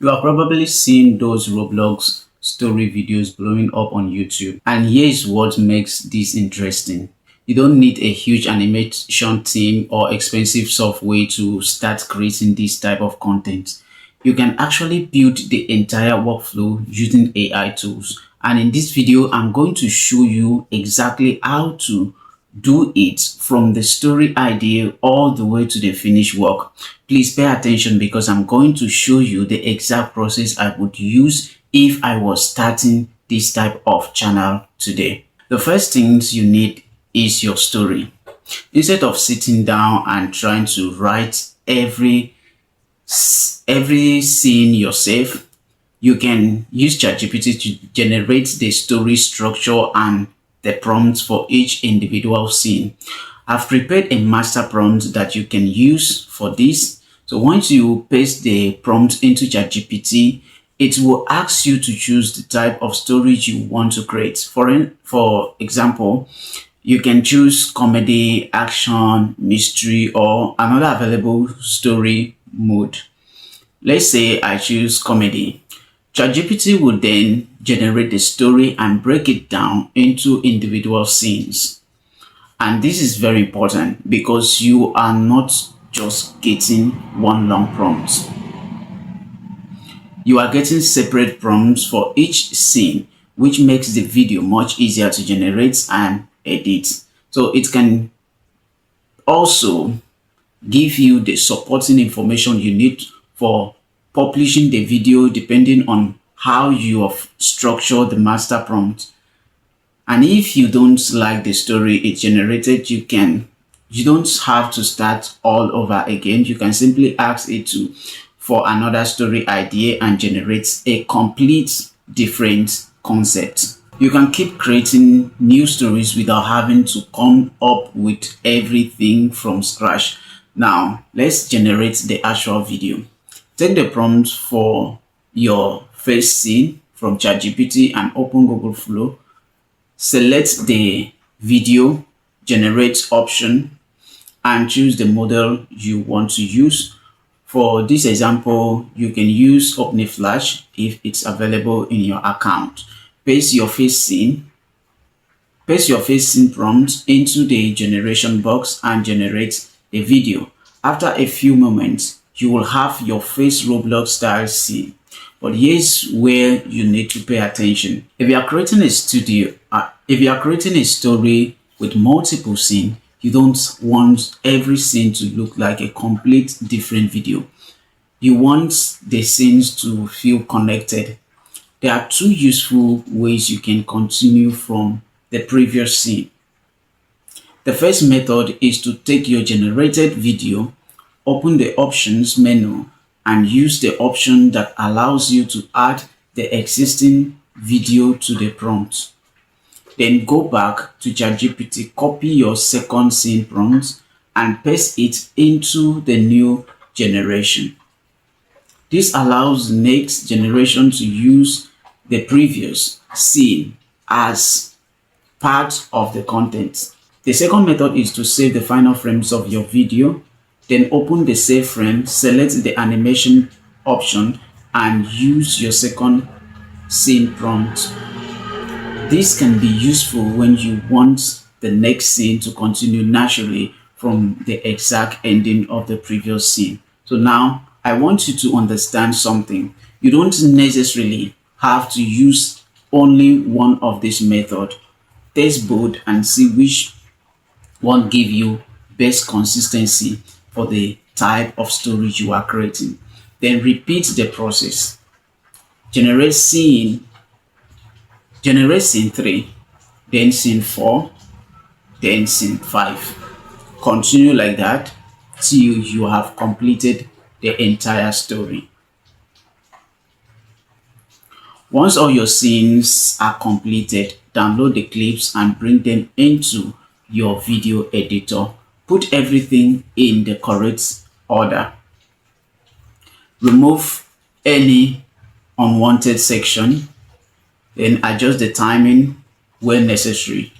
You are probably seeing those Roblox story videos blowing up on YouTube. And here's what makes this interesting. You don't need a huge animation team or expensive software to start creating this type of content. You can actually build the entire workflow using AI tools. And in this video, I'm going to show you exactly how to do it from the story idea all the way to the finished work. Please pay attention because I'm going to show you the exact process I would use if I was starting this type of channel today. The first things you need is your story. Instead of sitting down and trying to write every scene yourself, you can use ChatGPT to generate the story structure and the prompts for each individual scene. I've prepared a master prompt that you can use for this. So once you paste the prompt into ChatGPT, it will ask you to choose the type of story you want to create. For example, you can choose comedy, action, mystery, or another available story mode. Let's say I choose comedy. ChatGPT will then generate the story and break it down into individual scenes. And this is very important because you are not just getting one long prompt. You are getting separate prompts for each scene, which makes the video much easier to generate and edit. So it can also give you the supporting information you need for publishing the video depending on how you have structured the master prompt. And if you don't like the story it generated, you don't have to start all over again. You can simply ask it to for another story idea and generate a complete different concept. You can keep creating new stories without having to come up with everything from scratch. Now, let's generate the actual video. Take the prompt for your first scene from ChatGPT and open Google Flow. Select the video generate option and choose the model you want to use. For this example, you can use OpenFlash if it's available in your account. Paste your first scene prompt into the generation box and generate a video. After a few moments, you will have your first Roblox-style scene. But here's where you need to pay attention. If you are creating a story with multiple scenes, you don't want every scene to look like a complete different video. You want the scenes to feel connected. There are two useful ways you can continue from the previous scene. The first method is to take your generated video, open the options menu, and use the option that allows you to add the existing video to the prompt. Then go back to ChatGPT, copy your second scene prompt, and paste it into the new generation. This allows the next generation to use the previous scene as part of the content. The second method is to save the final frames of your video. Then open the save frame, select the animation option, and use your second scene prompt. This can be useful when you want the next scene to continue naturally from the exact ending of the previous scene. So now I want you to understand something. You don't necessarily have to use only one of this method. Test both and see which one give you best consistency for the type of story you are creating. Then repeat the process. Generate scene 3, then scene 4, then scene 5. Continue like that till you have completed the entire story. Once all your scenes are completed, download the clips and bring them into your video editor. Put everything in the correct order. Remove any unwanted section, then adjust the timing where necessary.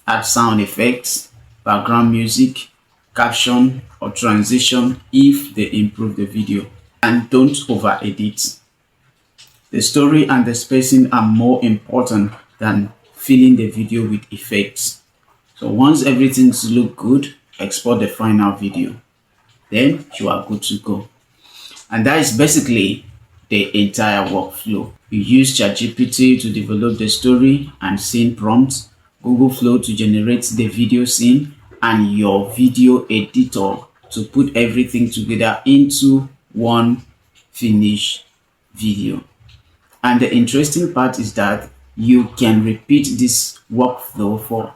Add sound effects, background music, caption, or transition if they improve the video. and don't over edit. The story and the spacing are more important than filling the video with effects. So once everything's look good, export the final video. Then you are good to go. And that is basically the entire workflow. You use ChatGPT to develop the story and scene prompts, Google Flow to generate the video scene, and your video editor to put everything together into one finished video. And the interesting part is that you can repeat this workflow for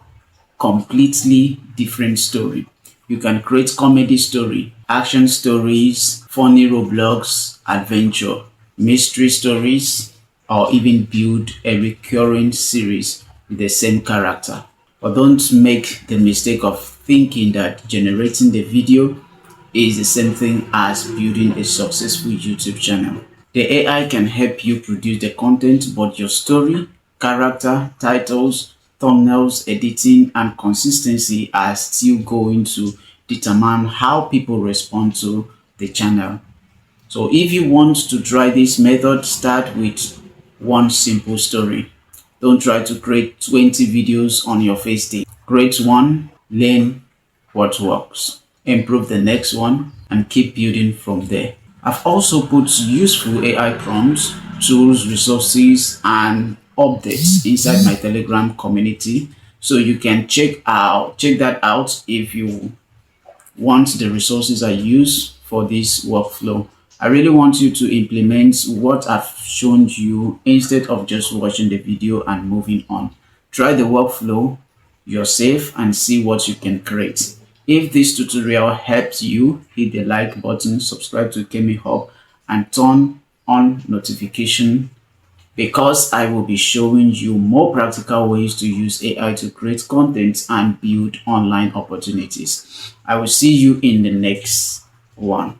completely different story. You can create comedy story, action stories, funny Roblox adventure, mystery stories, or even build a recurring series with the same character. But don't make the mistake of thinking that generating the video is the same thing as building a successful YouTube channel. The AI can help you produce the content, but your story, character, titles, thumbnails, editing, and consistency are still going to determine how people respond to the channel. So if you want to try this method, start with one simple story. Don't try to create 20 videos on your first day. Create one, learn what works, improve the next one, and keep building from there. I've also put useful AI prompts, tools, resources, and updates inside my Telegram community, so you can check that out if you want the resources I use for this workflow. I really want you to implement what I've shown you instead of just watching the video and moving on. Try the workflow yourself and see what you can create. If this tutorial helps you, hit the like button, subscribe to Kemmy Hub, and turn on notification because I will be showing you more practical ways to use AI to create content and build online opportunities. I will see you in the next one.